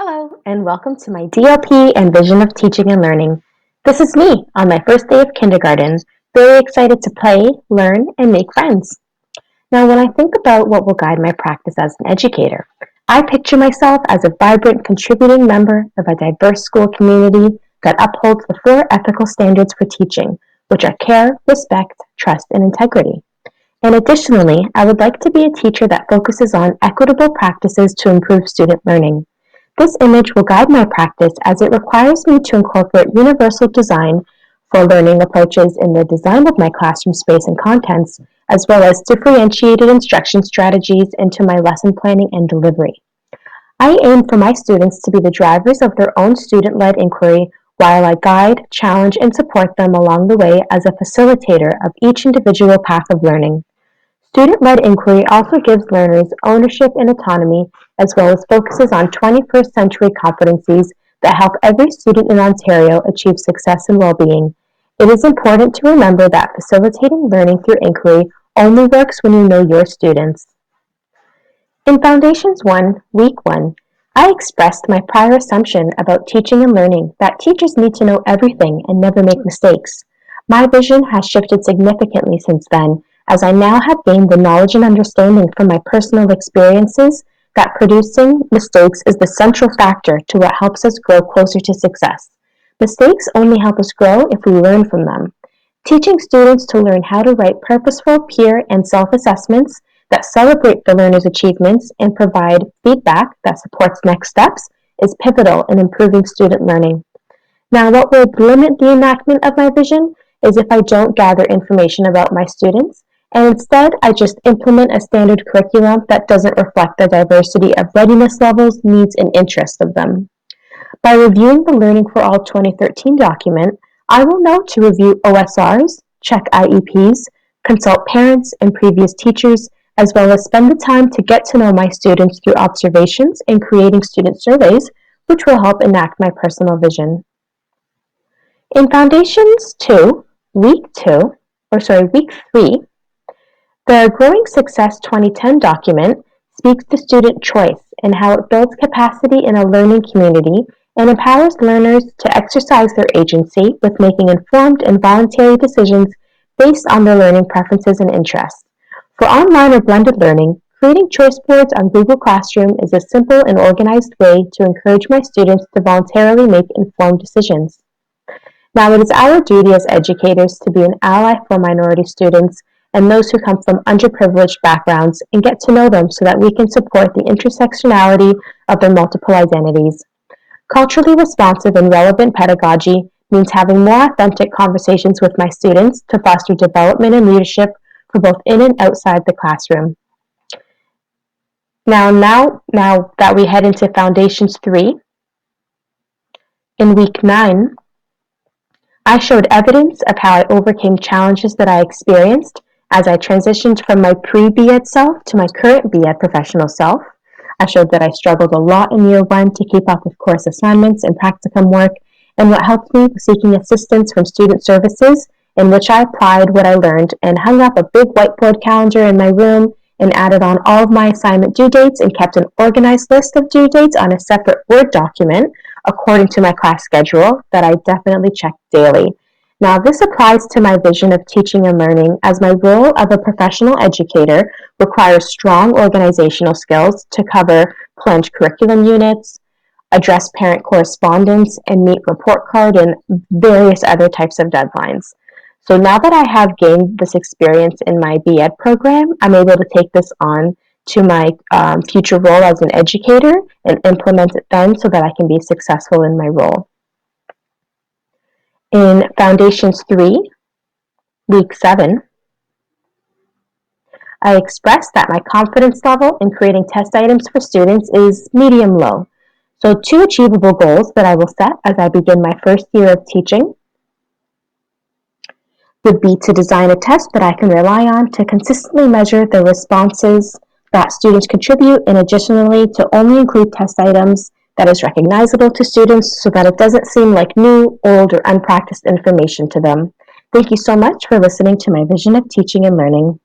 Hello, and welcome to my DLP and Vision of Teaching and Learning. This is me on my first day of kindergarten, very excited to play, learn, and make friends. Now, when I think about what will guide my practice as an educator, I picture myself as a vibrant, contributing member of a diverse school community that upholds the four ethical standards for teaching, which are care, respect, trust, and integrity. And additionally, I would like to be a teacher that focuses on equitable practices to improve student learning. This image will guide my practice as it requires me to incorporate universal design for learning approaches in the design of my classroom space and contents, as well as differentiated instruction strategies into my lesson planning and delivery. I aim for my students to be the drivers of their own student-led inquiry while I guide, challenge, and support them along the way as a facilitator of each individual path of learning. Student-led inquiry also gives learners ownership and autonomy, as well as focuses on 21st century competencies that help every student in Ontario achieve success and well-being. It is important to remember that facilitating learning through inquiry only works when you know your students. In Foundations 1, Week 1, I expressed my prior assumption about teaching and learning that teachers need to know everything and never make mistakes. My vision has shifted significantly since then, as I now have gained the knowledge and understanding from my personal experiences that producing mistakes is the central factor to what helps us grow closer to success. Mistakes only help us grow if we learn from them. Teaching students to learn how to write purposeful, peer, and self-assessments that celebrate the learner's achievements and provide feedback that supports next steps is pivotal in improving student learning. Now, what would limit the enactment of my vision is if I don't gather information about my students, and instead I just implement a standard curriculum that doesn't reflect the diversity of readiness levels, needs, and interests of them. By reviewing the Learning for All 2013 document, I will know to review OSRs, check IEPs, consult parents and previous teachers, as well as spend the time to get to know my students through observations and creating student surveys, which will help enact my personal vision. In Foundations 2, Week 3, the Growing Success 2010 document speaks to student choice and how it builds capacity in a learning community and empowers learners to exercise their agency with making informed and voluntary decisions based on their learning preferences and interests. For online or blended learning, creating choice boards on Google Classroom is a simple and organized way to encourage my students to voluntarily make informed decisions. Now, it is our duty as educators to be an ally for minority students and those who come from underprivileged backgrounds and get to know them so that we can support the intersectionality of their multiple identities. Culturally responsive and relevant pedagogy means having more authentic conversations with my students to foster development and leadership for both in and outside the classroom. Now that we head into Foundations 3, in Week 9, I showed evidence of how I overcame challenges that I experienced as I transitioned from my pre-BEd self to my current BEd professional self. I showed that I struggled a lot in year 1 to keep up with course assignments and practicum work, and what helped me was seeking assistance from student services, in which I applied what I learned and hung up a big whiteboard calendar in my room and added on all of my assignment due dates and kept an organized list of due dates on a separate Word document according to my class schedule that I definitely checked daily. Now, this applies to my vision of teaching and learning, as my role of a professional educator requires strong organizational skills to cover planned curriculum units, address parent correspondence, and meet report card and various other types of deadlines. So now that I have gained this experience in my BEd program, I'm able to take this on to my future role as an educator and implement it then so that I can be successful in my role. In Foundations 3, Week 7, I expressed that my confidence level in creating test items for students is medium-low. So 2 achievable goals that I will set as I begin my first year of teaching would be to design a test that I can rely on to consistently measure the responses that students contribute, and additionally to only include test items that is recognizable to students so that it doesn't seem like new, old, or unpracticed information to them. Thank you so much for listening to my vision of teaching and learning.